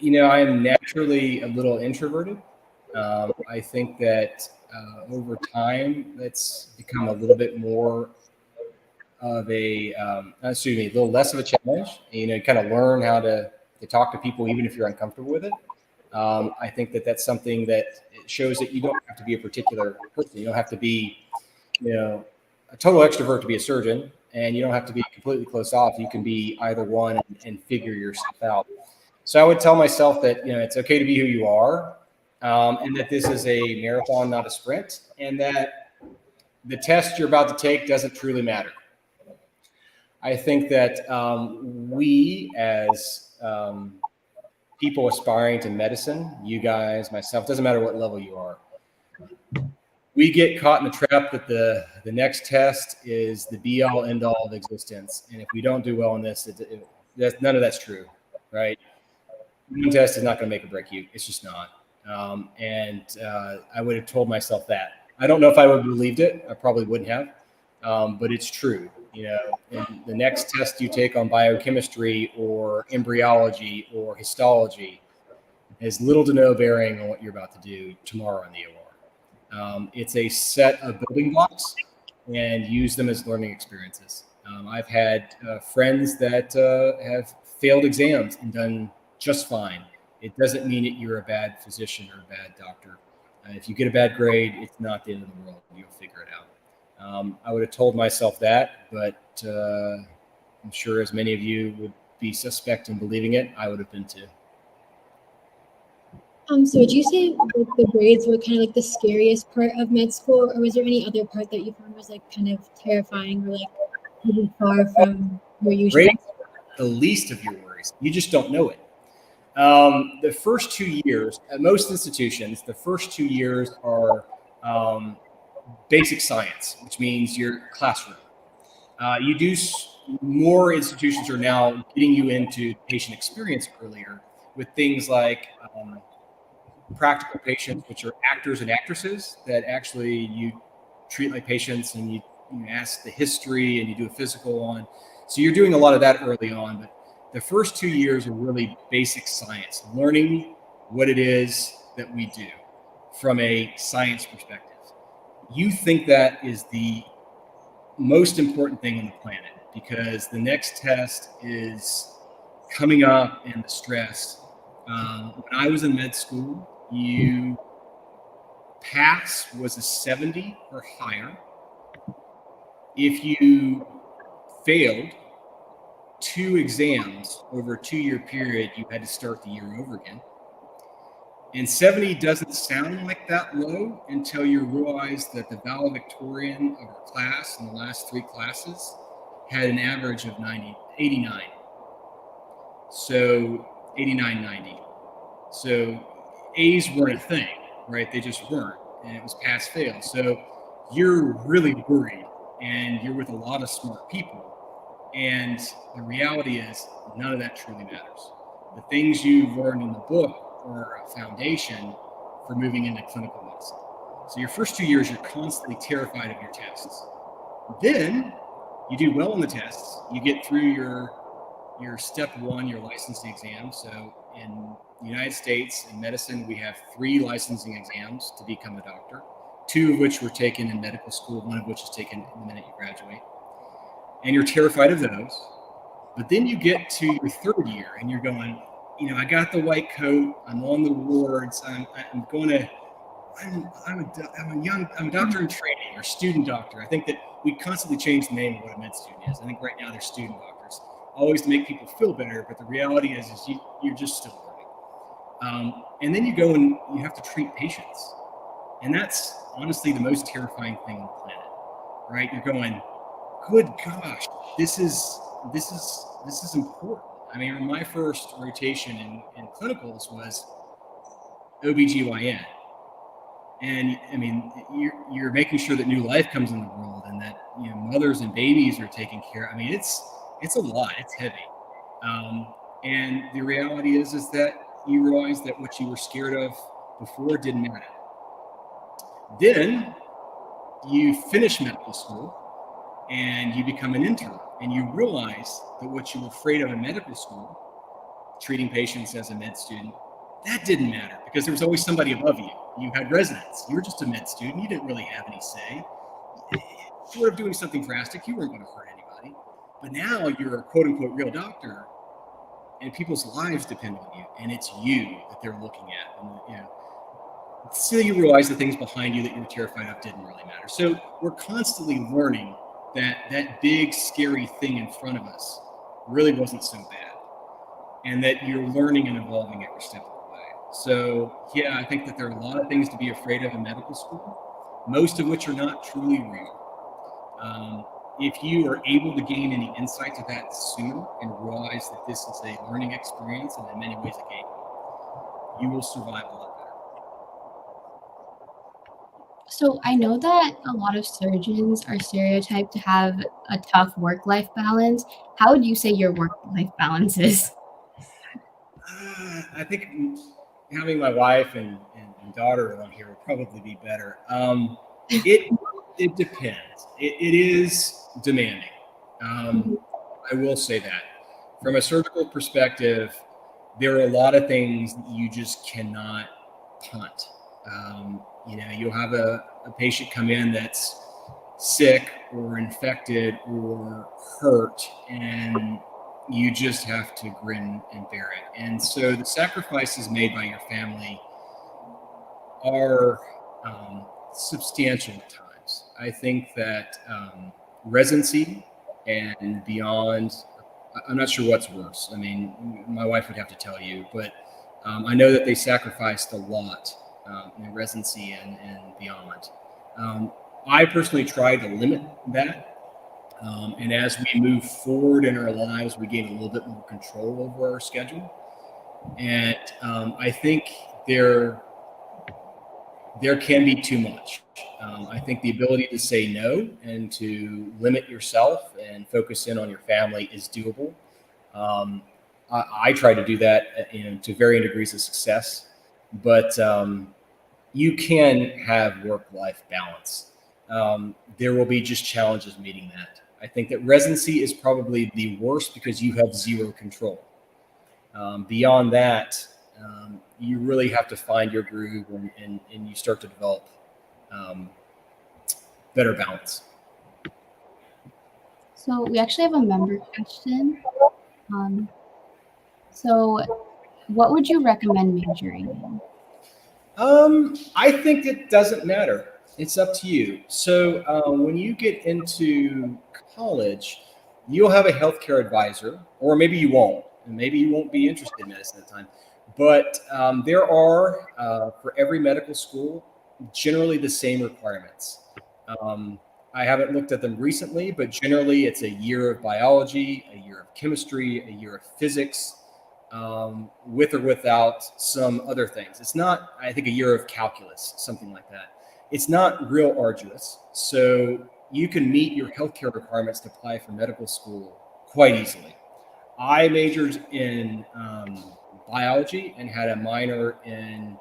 I am naturally a little introverted. I think that over time, that's become a little bit more of a, a little less of a challenge. Kind of learn how to talk to people, even if you're uncomfortable with it. I think that that's something that shows that you don't have to be a particular person. You don't have to be, a total extrovert to be a surgeon, and you don't have to be completely closed off. You can be either one and figure yourself out. So I would tell myself that, it's okay to be who you are, and that this is a marathon, not a sprint, and that the test you're about to take doesn't truly matter. I think that we as people aspiring to medicine, you guys, myself, doesn't matter what level you are, we get caught in the trap that the next test is the be all end all of existence. And if we don't do well in this, none of that's true, right? One test is not going to make or break you. It's just not. I would have told myself that. I don't know if I would have believed it. I probably wouldn't have, but it's true. And the next test you take on biochemistry or embryology or histology has little to no bearing on what you're about to do tomorrow in the OR. It's a set of building blocks, and use them as learning experiences. I've had friends that have failed exams and done just fine. It doesn't mean that you're a bad physician or a bad doctor. If you get a bad grade, it's not the end of the world. You'll figure it out. I would have told myself that, but I'm sure as many of you would be suspect in believing it, I would have been too. So would you say the grades were kind of like the scariest part of med school, or was there any other part that you found was like kind of terrifying or like really far from where you usually? Grades are the least of your worries. You just don't know it. The first 2 years at most institutions, the first 2 years are basic science, which means your classroom. More institutions are now getting you into patient experience earlier with things like practical patients, which are actors and actresses that actually you treat like patients, and you ask the history and you do a physical on. So you're doing a lot of that early on, but the first 2 years are really basic science, learning what it is that we do from a science perspective. You think that is the most important thing on the planet, because the next test is coming up and the stress. When I was in med school, you pass was a 70 or higher. If you failed 2 exams over a 2-year period, you had to start the year over again. And 70 doesn't sound like that low until you realize that the valedictorian of our class in the last 3 classes had an average of 89. So 89, 90. So A's weren't a thing, right? They just weren't. And it was pass fail. So you're really worried, and you're with a lot of smart people. And the reality is none of that truly matters. The things you've learned in the book are a foundation for moving into clinical medicine. So your first 2 years, you're constantly terrified of your tests. Then you do well on the tests. You get through your step 1, your licensing exam. So in the United States, in medicine, we have 3 licensing exams to become a doctor, 2 of which were taken in medical school, 1 of which is taken the minute you graduate. And you're terrified of those. But then you get to your 3rd year and you're going, I got the white coat, I'm on the wards, I'm a doctor in training, or student doctor. I think that we constantly change the name of what a med student is. I think right now they're student doctors, always to make people feel better. But the reality is you're just still learning. And then you go and you have to treat patients. And that's honestly the most terrifying thing on the planet, right? You're going, good gosh, this is important. I mean, my first rotation in clinicals was OBGYN. And I mean, you're making sure that new life comes in the world and that, mothers and babies are taken care of. I mean, it's a lot, it's heavy. And the reality is that you realize that what you were scared of before didn't matter. Then you finish medical school and you become an intern, and you realize that what you were afraid of in medical school, treating patients as a med student, that didn't matter because there was always somebody above you. You had residents. You were just a med student. You didn't really have any say. Short of doing something drastic, you weren't going to hurt anybody. But now you're a quote unquote real doctor, and people's lives depend on you, and it's you that they're looking at. And still you realize the things behind you that you were terrified of didn't really matter. So we're constantly learning that big scary thing in front of us really wasn't so bad, and that you're learning and evolving every step of the way. So yeah, I think that there are a lot of things to be afraid of in medical school, most of which are not truly real. If you are able to gain any insight to that sooner and realize that this is a learning experience and in many ways a game, you will survive a lot better. So I know that a lot of surgeons are stereotyped to have a tough work-life balance. How would you say your work-life balance is? I think having my wife and daughter on here would probably be better. It depends. It is demanding. I will say that. From a surgical perspective, there are a lot of things that you just cannot punt. You'll have a patient come in that's sick or infected or hurt, and you just have to grin and bear it. And so the sacrifices made by your family are substantial at times. I think that residency and beyond, I'm not sure what's worse. I mean, my wife would have to tell you, but I know that they sacrificed a lot in residency and beyond. I personally try to limit that. And as we move forward in our lives, we gain a little bit more control over our schedule. And I think there can be too much. I think the ability to say no and to limit yourself and focus in on your family is doable. I try to do that, to varying degrees of success, but you can have work-life balance. There will be just challenges meeting that. I think that residency is probably the worst because you have zero control. Beyond that, you really have to find your groove and you start to develop better balance. So we actually have a member question. So what would you recommend majoring in? I think it doesn't matter. It's up to you. So when you get into college, you'll have a healthcare advisor, or maybe you won't, and maybe you won't be interested in medicine at the time. But there are, for every medical school, generally the same requirements. I haven't looked at them recently, but generally it's a year of biology, a year of chemistry, a year of physics, with or without some other things. It's not, I think, a year of calculus, something like that. It's not real arduous. So you can meet your healthcare requirements to apply for medical school quite easily. I majored in biology and had a minor in,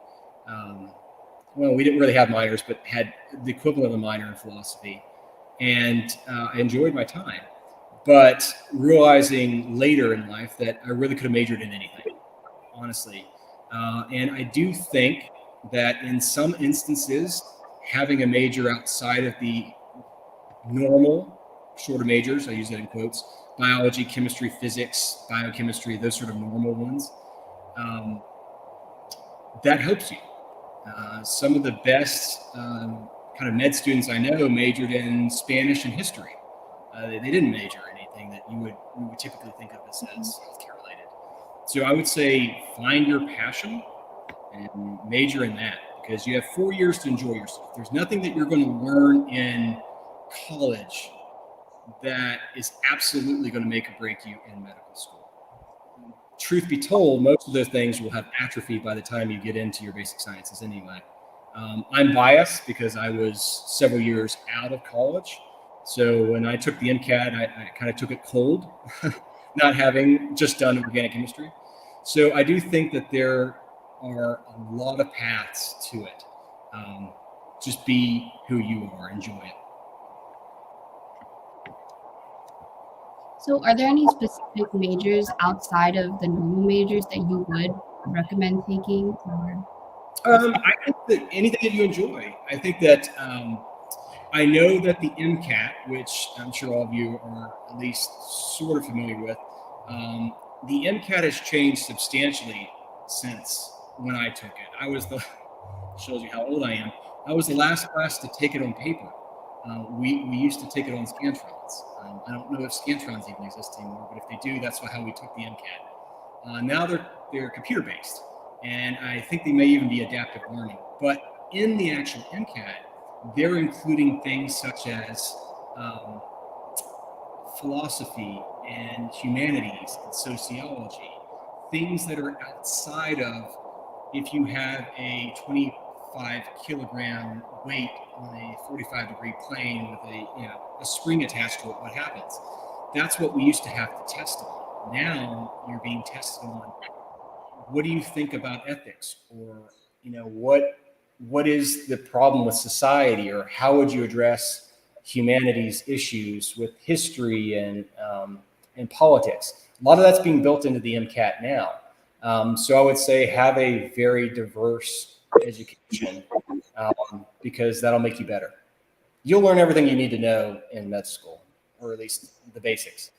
well, we didn't really have minors, but had the equivalent of a minor in philosophy. And I enjoyed my time, but realizing later in life that I really could have majored in anything, honestly. And I do think that in some instances, having a major outside of the normal shorter majors, I use that in quotes, biology, chemistry, physics, biochemistry, those sort of normal ones, that helps you. Some of the best kind of med students I know majored in Spanish and history. They didn't major in anything that we would typically think of as healthcare related. So I would say find your passion and major in that, because you have 4 years to enjoy yourself. There's nothing that you're going to learn in college that is absolutely going to make or break you in medical school. Truth be told, most of those things will have atrophy by the time you get into your basic sciences anyway. I'm biased because I was several years out of college. So when I took the MCAT, I kind of took it cold, not having just done organic chemistry. So I do think that there are a lot of paths to it. Just be who you are, enjoy it. So are there any specific majors outside of the normal majors that you would recommend taking? I think that anything that you enjoy. I think that I know that the MCAT, which I'm sure all of you are at least sort of familiar with, the MCAT has changed substantially since when I took it. I was the shows you how old I am. I was the last class to take it on paper. We used to take it on Scantrons. I don't know if Scantrons even exist anymore, but if they do, that's how we took the MCAT. Now they're computer based, and I think they may even be adaptive learning. But in the actual MCAT, they're including things such as philosophy and humanities and sociology, things that are outside of if you have a 25-kilogram weight on a 45-degree plane with a spring attached to it, what happens? That's what we used to have to test on. Now you're being tested on what do you think about ethics, or what is the problem with society, or how would you address humanities issues with history and politics. A lot of that's being built into the MCAT now. So I would say have a very diverse education because that'll make you better. You'll learn everything you need to know in med school, or at least the basics.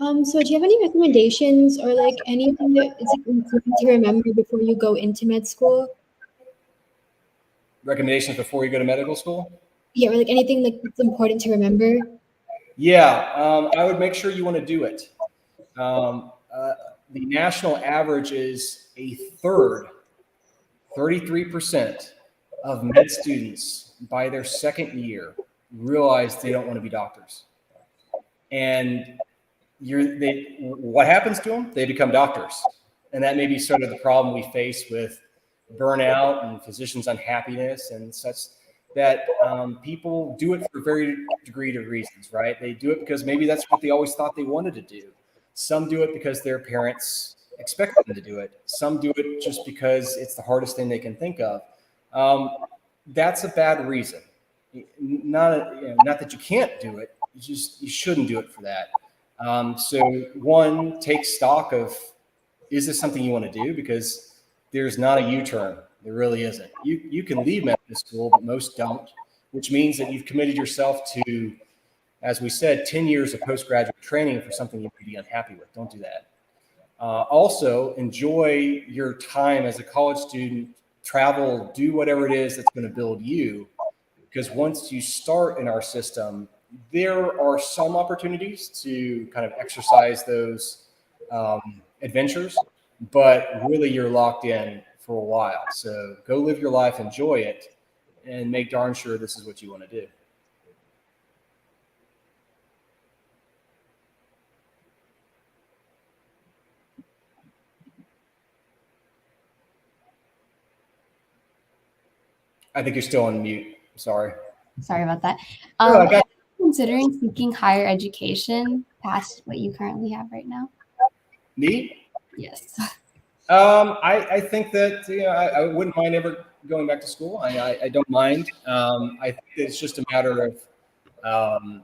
So do you have any recommendations or like anything that is important to remember before you go into med school? Recommendations before you go to medical school? Yeah, or like anything like that's important to remember? Yeah, I would make sure you want to do it. The national average is a third, 33% of med students by their second year realize they don't want to be doctors. And what happens to them? They become doctors. And that may be sort of the problem we face with burnout and physicians' unhappiness and such, that people do it for very degree of reasons, right? They do it because maybe that's what they always thought they wanted to do. Some do it because their parents expect them to do it. Some do it just because it's the hardest thing they can think of. That's a bad reason. Not that you can't do it. You shouldn't do it for that. So one, take stock of, is this something you want to do? Because there's not a U-turn. There really isn't. You can leave medical school, but most don't, which means that you've committed yourself to, as we said, 10 years of postgraduate training for something you may be unhappy with. Don't do that. Also, enjoy your time as a college student, travel, do whatever it is that's going to build you. Because once you start in our system, there are some opportunities to kind of exercise those adventures, but really you're locked in for a while. So go live your life, enjoy it, and make darn sure this is what you want to do. I think you're still on mute. Sorry. Sorry about that. No, I got- Considering seeking higher education past what you currently have right now? Me? Yes. I think that I wouldn't mind ever going back to school. I don't mind. I think it's just a matter of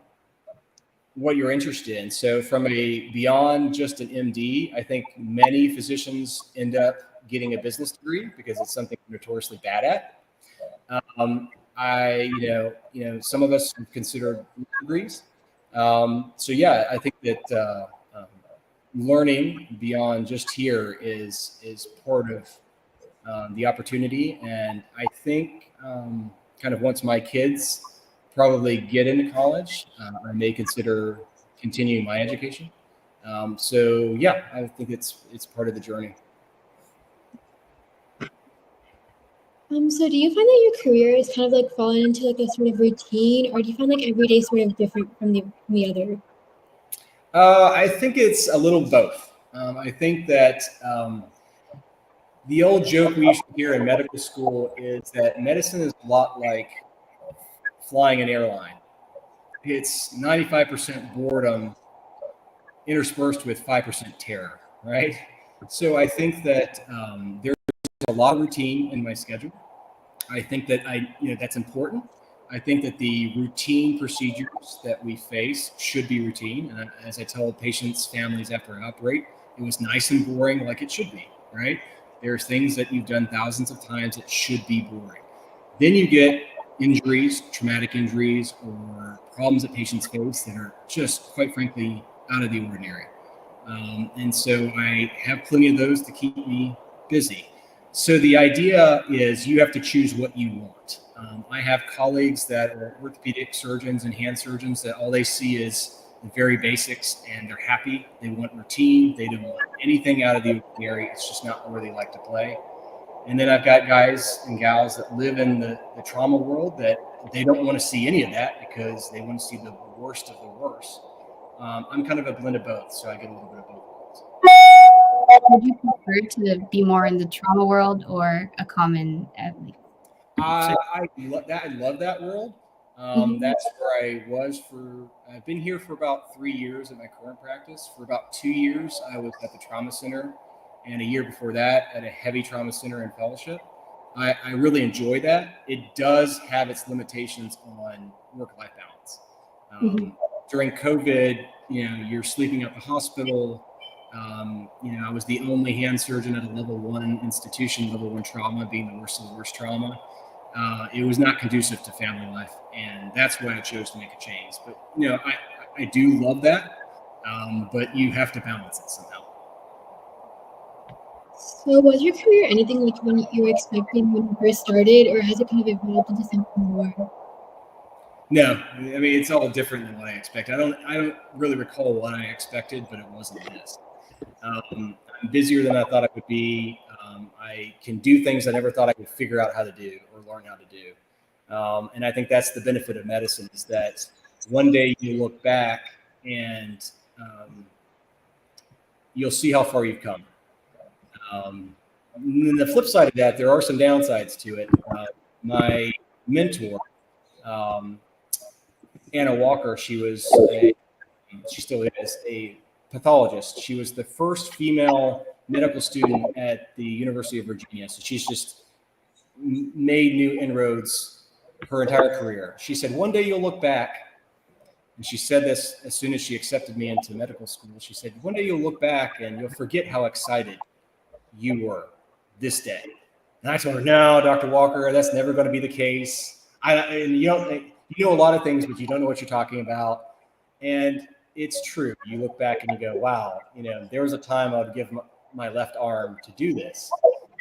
what you're interested in. So from beyond just an MD, I think many physicians end up getting a business degree because it's something they're notoriously bad at. Some of us consider degrees. So yeah, I think that learning beyond just here is part of the opportunity. And I think kind of once my kids probably get into college, I may consider continuing my education. So yeah, I think it's part of the journey. So do you find that your career is kind of like fallen into like a sort of routine, or do you find like every day sort of different from the other? I think it's a little both. I think that the old joke we used to hear in medical school is that medicine is a lot like flying an airline. It's 95% boredom interspersed with 5% terror, right? So I think that there's a lot of routine in my schedule. I think that that's important. I think that the routine procedures that we face should be routine. And as I tell patients, families after I operate, it was nice and boring like it should be, right? There's things that you've done thousands of times that should be boring. Then you get injuries, traumatic injuries, or problems that patients face that are just, quite frankly, out of the ordinary. And so I have plenty of those to keep me busy. So the idea is you have to choose what you want. I have colleagues that are orthopedic surgeons and hand surgeons that all they see is the very basics and they're happy. They want routine. They don't want anything out of the ordinary. It's just not where they like to play. And then I've got guys and gals that live in the trauma world that they don't want to see any of that because they want to see the worst of the worst. I'm kind of a blend of both, so I get a little bit of both worlds. Would you prefer to be more in the trauma world or a common? I love that world. That's where I was I've been here for about 3 years at my current practice. For about 2 years, I was at the trauma center, and a year before that at a heavy trauma center in fellowship. I really enjoy that. It does have its limitations on work-life balance. During COVID, you're sleeping at the hospital. I was the only hand surgeon at a level 1 institution, level 1 trauma being the worst of the worst trauma. It was not conducive to family life, and that's why I chose to make a change. But I do love that, but you have to balance it somehow. So was your career anything like when you were expecting when you first started, or has it kind of evolved into something more? No, I mean it's all different than what I expected. I don't really recall what I expected, but it wasn't this. I'm busier than I thought I would be. I can do things I never thought I could figure out how to do or learn how to do. And I think that's the benefit of medicine is that one day you look back and you'll see how far you've come. And the flip side of that, there are some downsides to it. My mentor, Anna Walker, she still is a pathologist. She was the first female medical student at the University of Virginia. So she's just made new inroads her entire career. She said, one day you'll look back, and she said this as soon as she accepted me into medical school. She said, one day you'll look back and you'll forget how excited you were this day. And I told her, no, Dr. Walker, that's never going to be the case. You know a lot of things, but you don't know what you're talking about. And it's true. You look back and you go, wow, there was a time I would give my left arm to do this.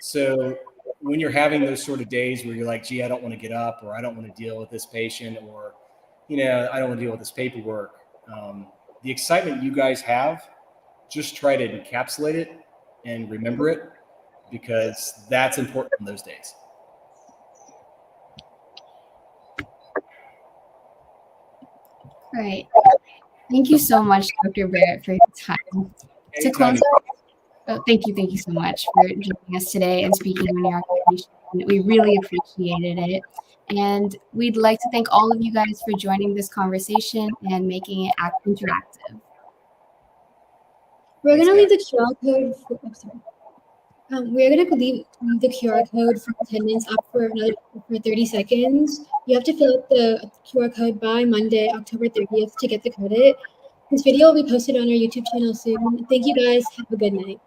So when you're having those sort of days where you're like, gee, I don't want to get up, or I don't want to deal with this patient, or, I don't want to deal with this paperwork. The excitement you guys have, just try to encapsulate it and remember it, because that's important in those days. Right. Thank you so much, Dr. Barrett, for your time. To close out, thank you so much for joining us today and speaking on your occupation. We really appreciated it. And we'd like to thank all of you guys for joining this conversation and making it interactive. We're going to leave the QR code we're going to leave the QR code for attendance up for 30 seconds. You have to fill out the QR code by Monday, October 30th to get the credit. This video will be posted on our YouTube channel soon. Thank you guys. Have a good night.